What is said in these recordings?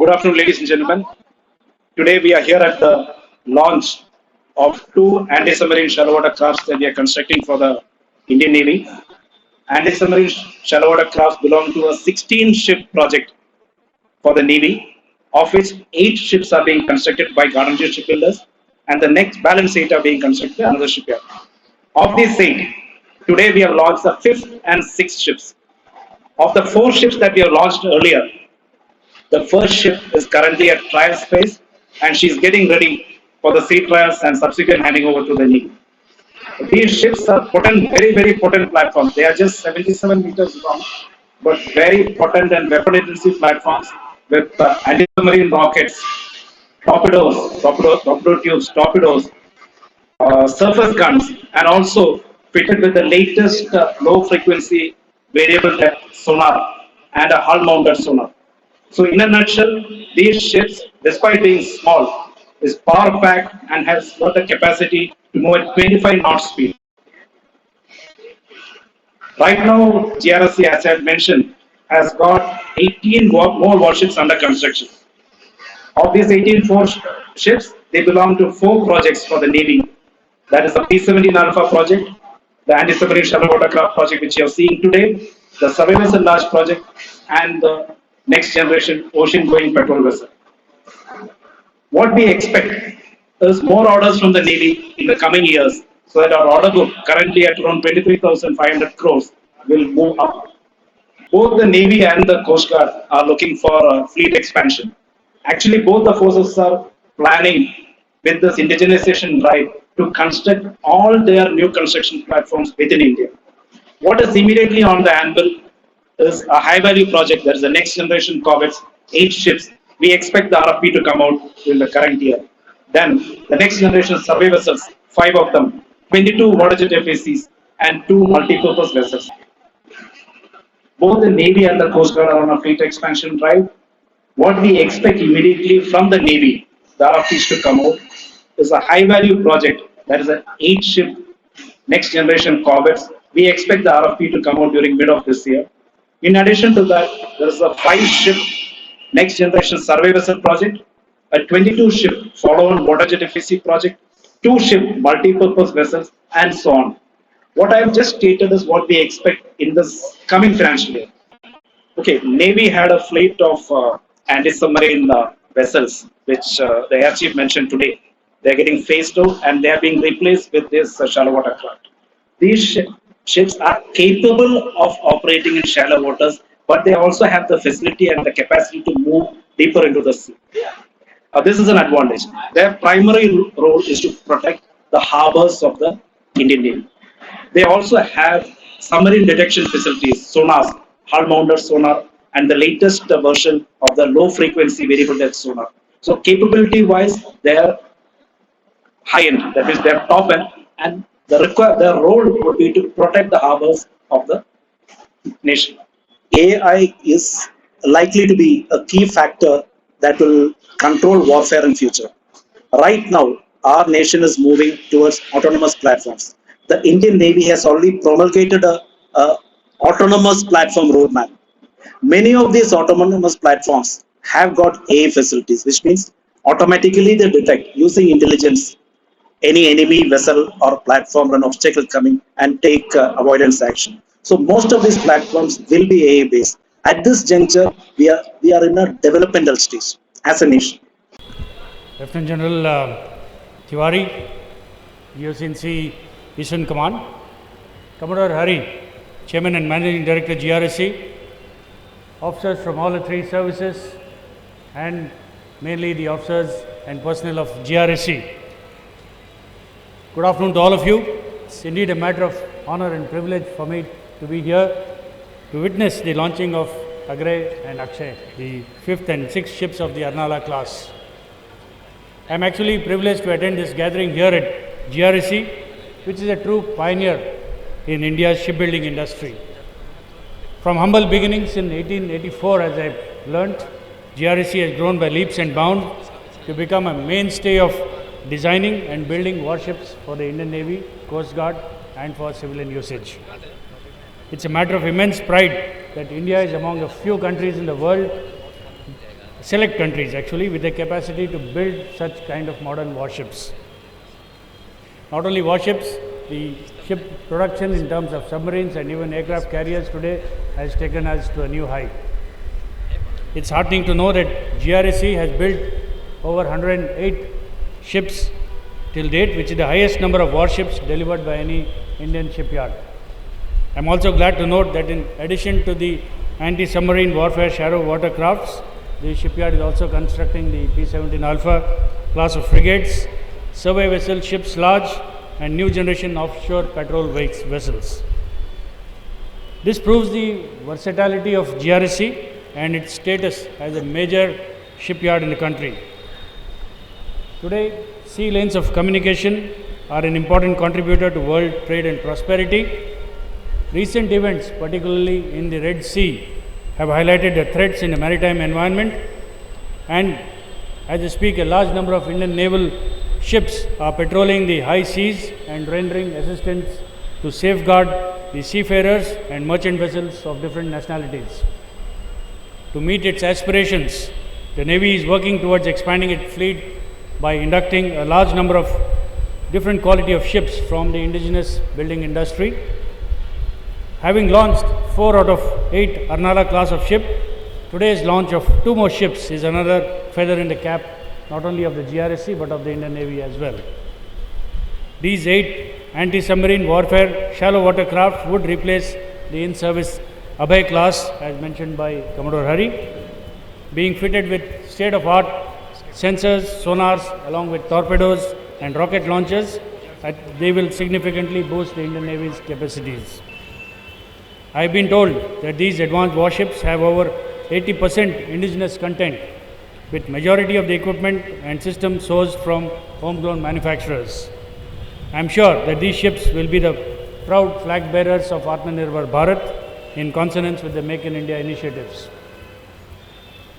Good afternoon, ladies and gentlemen. Today we are here at the launch of two anti-submarine shallow water crafts that we are constructing for the Indian Navy. Anti-submarine shallow water crafts belong to a 16-ship project for the Navy, of which 8 ships are being constructed by Guardian shipbuilders, and the next balance 8 are being constructed by another shipyard. Of these 8, today we have launched the 5th and 6th ships. Of the 4 ships that we have launched earlier, the first ship is currently at trial space and she's getting ready for the sea trials and subsequent handing over to the Navy. These ships are potent, very, very potent platforms. They are just 77 meters long, but very potent and weapon intensive platforms with anti-submarine rockets, torpedo tubes, torpedoes, surface guns, and also fitted with the latest low frequency variable depth sonar and a hull mounted sonar. So, in a nutshell, these ships, despite being small, is power packed and has got the capacity to move at 25 knots speed. Right now, GRSC, as I had mentioned, has got 18 more warships under construction. Of these 18 ships, they belong to 4 projects for the Navy. That is the P-17 Alpha project, the anti-submarine shallow watercraft project which you are seeing today, the surveillance and large project, and the next generation ocean-going patrol vessel. What we expect is more orders from the Navy in the coming years, so that our order book, currently at around 23,500 crores, will move up. Both the Navy and the Coast Guard are looking for fleet expansion. Actually, both the forces are planning with this indigenization drive to construct all their new construction platforms within India. What is immediately on the anvil is a high value project. That is the next generation corvettes, 8 ships. We expect the RFP to come out in the current year. Then the next generation survey vessels, 5 of them, 22 water jet FACs, and 2 multi-purpose vessels. Both the Navy and the Coast Guard are on a fleet expansion drive. What we expect immediately from the Navy, the RFPs to come out, is a high value project. That is an 8 ship next generation corvettes. We expect the RFP to come out during mid of this year. In addition to that, there is a 5 ship next generation survey vessel project, a 22 ship follow on water jet FAC project, 2 ship multi-purpose vessels, and so on. What I have just stated is what we expect in this coming financial year. Okay, Navy had a fleet of anti-submarine vessels, which the Air Chief mentioned today. They're getting phased out and they are being replaced with this shallow water craft. These ships are capable of operating in shallow waters, but they also have the facility and the capacity to move deeper into the sea. This is an advantage. Their primary role is to protect the harbors of the Indian Navy. They also have submarine detection facilities, sonars, hull mounted sonar, and the latest version of the low frequency variable depth sonar. So capability wise, they are high end, that is they are top end, and their role would be to protect the harbors of the nation. AI is likely to be a key factor that will control warfare in future. Right now, our nation is moving towards autonomous platforms. The Indian Navy has already promulgated a autonomous platform roadmap. Many of these autonomous platforms have got AI facilities, which means automatically they detect using intelligence any enemy vessel or platform or an obstacle coming and take avoidance action. So most of these platforms will be AI based. At this juncture, we are in a developmental stage as a nation. Lieutenant General Tiwari, USNC Eastern Command, Commodore Hari, Chairman and Managing Director GRSC, officers from all the 3 services, and mainly the officers and personnel of GRSC. Good afternoon to all of you. It's indeed a matter of honor and privilege for me to be here to witness the launching of Agre and Akshay, the 5th and 6th ships of the Arnala class. I am actually privileged to attend this gathering here at GRSC, which is a true pioneer in India's shipbuilding industry. From humble beginnings in 1884, as I've learnt, GRSC has grown by leaps and bounds to become a mainstay of designing and building warships for the Indian Navy, Coast Guard, and for civilian usage. It's a matter of immense pride that India is among a few countries in the world select countries actually with the capacity to build such kind of modern warships. Not only warships, the ship production in terms of submarines and even aircraft carriers today has taken us to a new height. It's heartening to know that GRSC has built over 108 ships till date, which is the highest number of warships delivered by any Indian shipyard. I'm also glad to note that in addition to the anti-submarine warfare shallow water crafts, the shipyard is also constructing the P-17 Alpha class of frigates, survey vessel ships large, and new generation offshore patrol vessels. This proves the versatility of GRSC and its status as a major shipyard in the country. Today, sea lanes of communication are an important contributor to world trade and prosperity. Recent events, particularly in the Red Sea, have highlighted the threats in the maritime environment, and as I speak, a large number of Indian naval ships are patrolling the high seas and rendering assistance to safeguard the seafarers and merchant vessels of different nationalities. To meet its aspirations, the Navy is working towards expanding its fleet by inducting a large number of different quality of ships from the indigenous building industry. Having launched 4 out of 8 Arnala class of ship, today's launch of 2 more ships is another feather in the cap not only of the GRSC but of the Indian Navy as well. These 8 anti-submarine warfare shallow water craft would replace the in-service Abhay class as mentioned by Commodore Hari, being fitted with state-of-art sensors, sonars along with torpedoes and rocket launchers. They will significantly boost the Indian Navy's capacities. I have been told that these advanced warships have over 80% indigenous content, with majority of the equipment and systems sourced from homegrown manufacturers. I am sure that these ships will be the proud flag bearers of Atmanirbhar Bharat in consonance with the Make in India initiatives.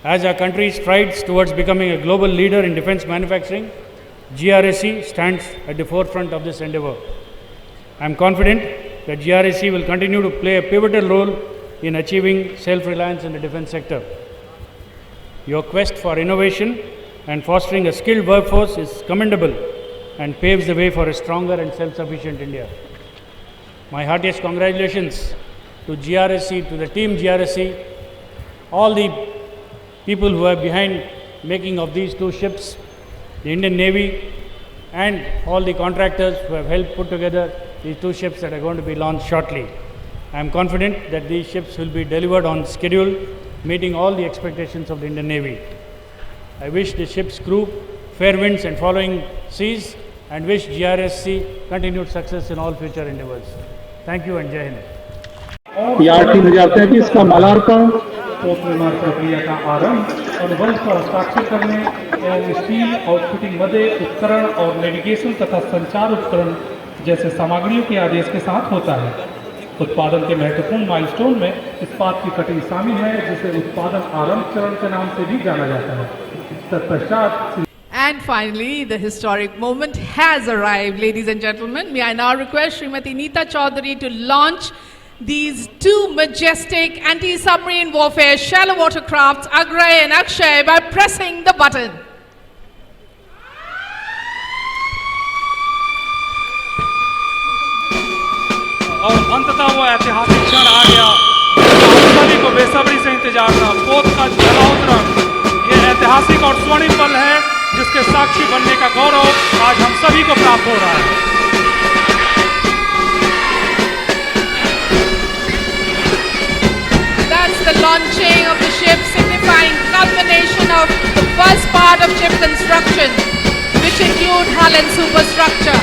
As our country strides towards becoming a global leader in defense manufacturing, GRSC stands at the forefront of this endeavor. I am confident that GRSC will continue to play a pivotal role in achieving self-reliance in the defense sector. Your quest for innovation and fostering a skilled workforce is commendable and paves the way for a stronger and self-sufficient India. My heartiest congratulations to GRSC, to the team GRSC, all the people who are behind making of these 2 ships, the Indian Navy, and all the contractors who have helped put together these 2 ships that are going to be launched shortly. I am confident that these ships will be delivered on schedule, meeting all the expectations of the Indian Navy. I wish the ship's crew fair winds and following seas, and wish GRSC continued success in all future endeavors. Thank you and Jai Hind. यार 3033 का मालार्पण पोत निर्माण प्रक्रिया का आरंभ और वंश पर हस्ताक्षर करने एवं स्टील आउटफिटिंग मदे उपकरण और नेविगेशन तथा संचार उपकरण जैसे सामग्रियों के आदेश के साथ होता है। उत्पादन के महत्वपूर्ण माइलस्टोन में इस्पात की कटिंग शामिल है, जिसे उत्पादन आरंभ चरण के नाम से भी जाना जाता है। तत्पश्चात And finally, the historic moment has arrived, ladies and gentlemen. May I now request Srimati Neeta Chaudhary to launch these 2 majestic anti-submarine warfare shallow water crafts, Agray and Akshay, by pressing the button. और अंततः वो ऐतिहासिक क्षण आ गया, हम सभी को बेसब्री से इंतजार था। पोत का जलावतरण ये ऐतिहासिक और स्वर्णिम पल है, जिसके साक्षी बनने का गौरव आज हम सभी को प्राप्त हो रहा है। That's the launching of the ship, signifying culmination of the first part of ship construction, which include hull and superstructure.